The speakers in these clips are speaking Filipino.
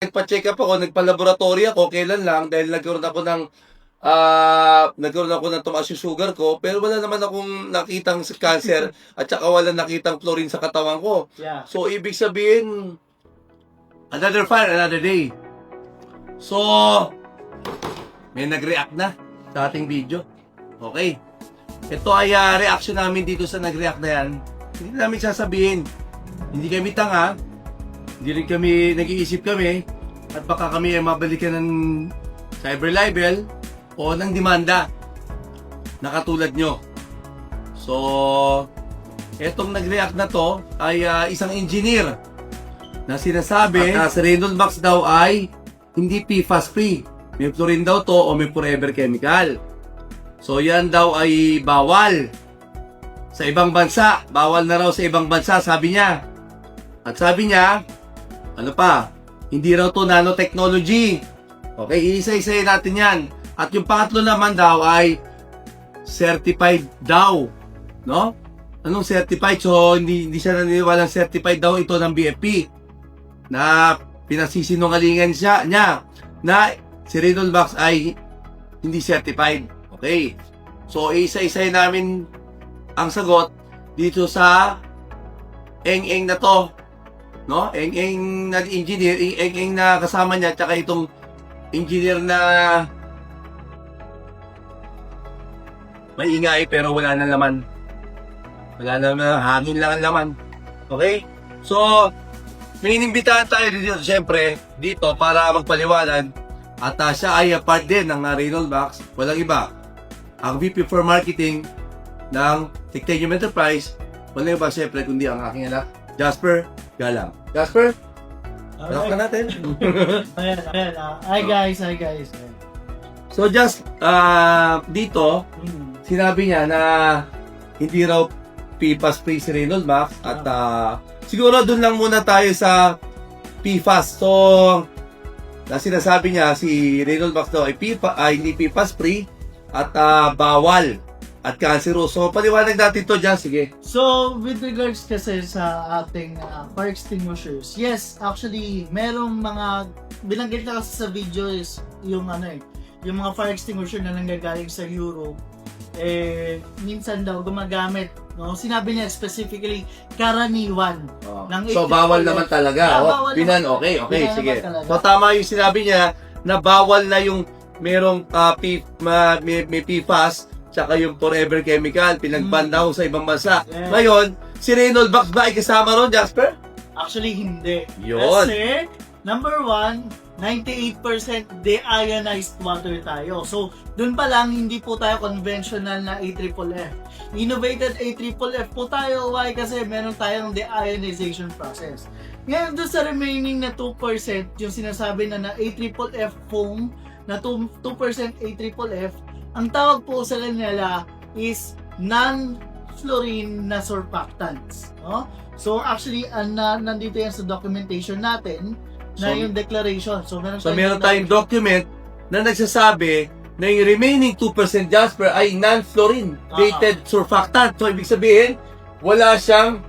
Nagpa-check up ako, nagpa-laboratory ako, kailan lang, dahil nagkaroon ako ng tumaas yung sugar ko, pero wala naman akong nakitang cancer at saka wala nakitang chlorine sa katawan ko. Yeah. So, ibig sabihin, another fire, another day. So, may nag-react na sa ating video. Okay. Ito ay reaction namin dito sa nag-react na yan. Hindi namin sasabihin. Hindi kami tanga. Hindi rin kami, nag-iisip kami. At baka kami ay mabalikan ng cyber libel o ng demanda na katulad nyo. So, etong nag-react na to ay isang engineer na sinasabi at sa Reynolds Max daw ay hindi PFAS free. May fluorine daw to o may forever chemical. So, yan daw ay bawal sa ibang bansa. Bawal na raw sa ibang bansa, sabi niya. At sabi niya, ano pa, hindi raw to nanotechnology. Okay, isa-isayin natin yan. At yung pangatlo naman daw ay certified daw. No? Anong certified? So, hindi siya naniniwalang certified daw ito ng BFP. Na pinasisinungalingan niya na si Reynolds Max ay hindi certified. Okay. So, isa-isayin namin ang sagot dito sa eng-eng na to. No? Eng-eng na engineer, eng-eng na kasama niya, tsaka itong engineer na maingay pero wala na laman. Wala na naman, hangin lang ang laman. Okay? So, may inimbitahan tayo dito, siyempre, dito para magpaliwanag. At siya ay part din ng Reynolds Max. Walang iba. Ang VP for Marketing ng Titanium Enterprise. Walang iba, siyempre, kundi ang aking anak, Jasper Galang. Jasper, palak na natin. Ayan. Hi guys. So, just dito, sinabi niya na hindi raw PFAS free si Reynolds Max at siguro doon lang muna tayo sa PFAS. So, na sinasabi niya si Reynolds Max daw ay hindi PFAS free at bawal at cancerous. So, paliwanag natin to dyan. Sige. So, with regards kasi sa ating fire extinguishers, yes, actually, merong mga, binanggit na kasi sa video is yung yung mga fire extinguisher na nanggagaling sa Europe, minsan daw gumagamit, no? Sinabi niya specifically, karaniwan. Ng So, bawal naman talaga. Bawal Okay, Binan sige. naman talaga. So, tama yung sinabi niya na bawal na yung merong may PFAS tsaka yung forever chemical, pinagban daw sa ibang bansa. Yeah. Ngayon, si Reynolds Max ba ay kasama ron, Jasper? Actually, hindi. Yun. Kasi, number one, 98% deionized water tayo. So, dun pa lang, hindi po tayo conventional na AFFF. Innovated AFFF po tayo. Why? Kasi meron tayong deionization process. Ngayon, dun sa remaining na 2%, yung sinasabi na AFFF foam, na 2% AFFF, ang tawag po sa nila is non-fluorine na surfactants. No? So, actually, nandito yan sa documentation natin, na yung declaration. So, meron tayong document na nagsasabi na yung remaining 2% Jasper ay non-fluorine dated surfactant. So, ibig sabihin, wala siyang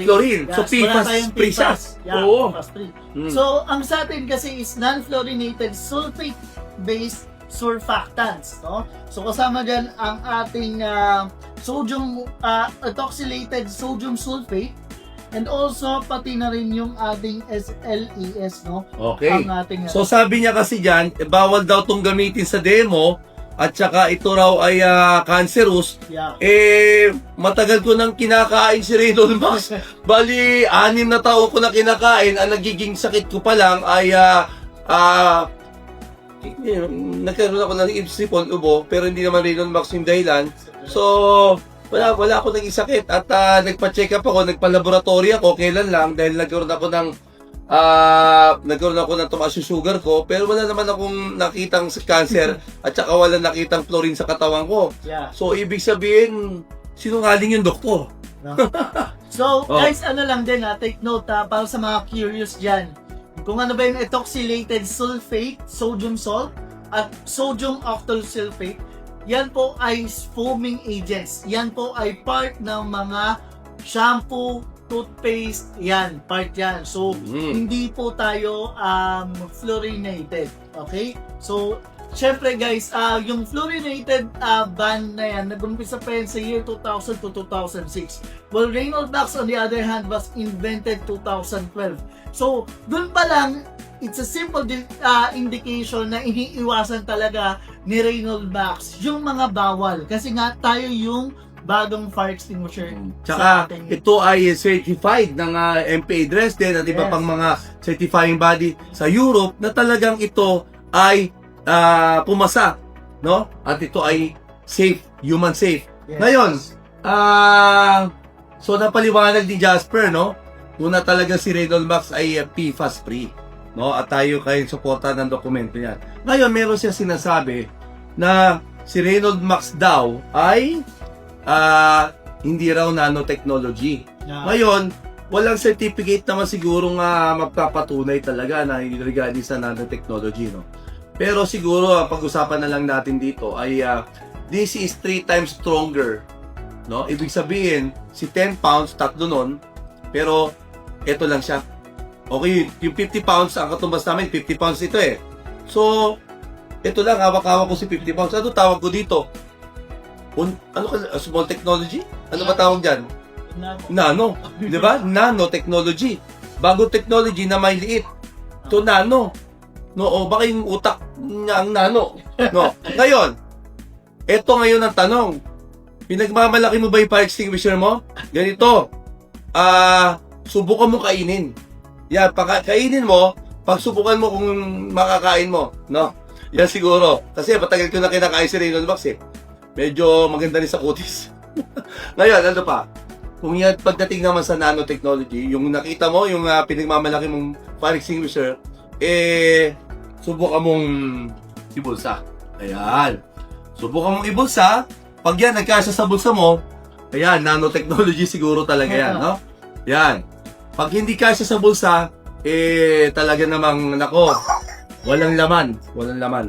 chlorine. Yes, So, PFAS free siya. Yeah, Oo. PFAS free. So, ang sa atin kasi is non-fluorinated sulfate-based surfactants, no? So, kasama dyan ang ating sodium, ethoxylated sodium sulfate, and also, pati na rin yung ating SLES, no? Okay. Ang ating, So sabi niya kasi dyan, bawal daw itong gamitin sa demo at saka ito raw ay cancerous. yeah. Matagal ko nang kinakain si Reynolds Max. Bali, 6 na taon ko na kinakain. Ang nagiging sakit ko pa lang ay nagkaroon ako ng ipsipon, ubo, pero hindi naman Reynolds Max yung dahilan. So, wala ako naging sakit at nagpa-check up ako, nagpa-laboratory ako, kailan lang, dahil nagkaroon ako ng tumaas yung sugar ko, pero wala naman akong nakitang cancer at saka wala nakitang chlorine sa katawan ko. Yeah. So, ibig sabihin, sinungaling yung doktor. No? So, guys, ano lang din take note para sa mga curious dyan. Kung ano ba yung ethoxylated sulfate, sodium salt, at sodium octyl sulfate, yan po ay foaming agents. Yan po ay part ng mga shampoo, toothpaste, yan, part yan. So, hindi po tayo fluorinated. Okay? So, syempre guys, yung fluorinated ban na yan, nag-umpisa pa yan sa year 2000 to 2006. Well, Reynolds Wax on the other hand was invented 2012. So, dun pa lang, it's a simple indication na iniiwasan talaga ni Reynolds Wax yung mga bawal. Kasi nga, tayo yung bagong fire extinguisher. Tsaka, ito ay certified ng MPA Dresden at iba Yes. pang mga certifying body sa Europe na talagang ito ay pumasa, no? At ito ay safe, human safe. Yes. Ngayon, so napaliwanag ni Jasper, no? Una talaga si Reynolds Wax ay PFAS free, no? At tayo kayong suporta ng dokumento niyan. Ngayon, meron siya sinasabi na si Reynolds Wax daw ay hindi raw nanotechnology. Yeah. Ngayon, walang certificate naman siguro nga magpapatunay talaga na hindi regarding sa nanotechnology, no? Pero siguro, ang pag-usapan na lang natin dito ay this is 3 times stronger, no? Ibig sabihin, si 10 pounds, tatlo nun, pero ito lang siya. Okay, yung 50 pounds, ang katumbas namin, 50 pounds ito eh. So, ito lang, hawak-hawak ko si 50 pounds. Ano tawag ko dito? Small technology? Ano ba tawag dyan? Nano. Di ba? Nanotechnology. Bagong technology na may liit. Ito nano. No, o baka yung utak niya ang nano. No. Ngayon, ito ngayon ang tanong. Pinagmamalaki mo ba yung fire extinguisher mo? Ganito. Subukan mo kainin. Yan, kainin mo, pagsubukan mo kung makakain mo. No? Yan siguro. Kasi matagal ko na kinakain si Reynolds Wax eh. Medyo maganda rin sa kutis. Ngayon, ano pa? Kung yan, pagdating naman sa nanotechnology, yung nakita mo, yung pinagmamalaki mong fire extinguisher, subukan mong ibulsa. Ayan. Subukan mong ibulsa. Pag yan, nagkasya sa bulsa mo, ayan, nanotechnology siguro talaga yan, no? Yan. Pag hindi kasya sa bulsa, talaga namang, nako, walang laman. Walang laman.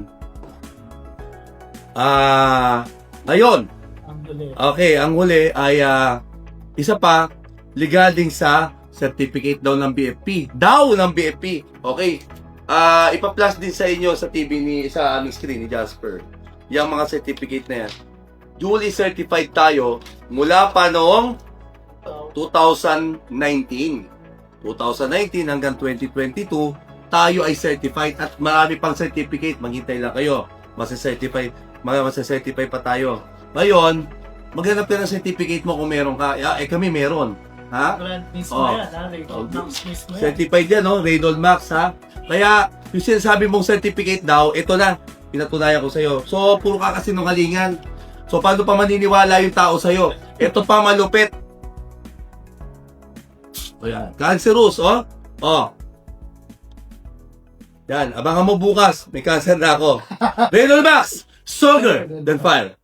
Ngayon, okay, ang huli ay isa pa, regarding sa certificate daw ng BFP. Okay. Ipa-flash din sa inyo sa TV sa aming screen ni Jasper. Yung mga certificate na yan. Duly certified tayo mula pa noong 2019. 2019 hanggang 2022, tayo ay certified at marami pang certificate. Maghintay lang kayo. Masa-certify pa tayo. Ngayon, maghanap ka ng certificate mo kung meron ka. Kami meron. Ha? Brand mismo yan, ha? Reynolds Wax mismo yan. Certified yan, no? Reynolds Wax, ha? Kaya, yung sinasabi mong certificate daw, ito na, pinatunayan ko sa'yo. So, puro ka kasinungalingan. So, paano pa maniniwala yung tao sa'yo? Ito pa malupit. O yan, cancerous, oh. Oh. Yan, abangan mo bukas. May cancer na ako. Reynolds Wax, stronger than fire.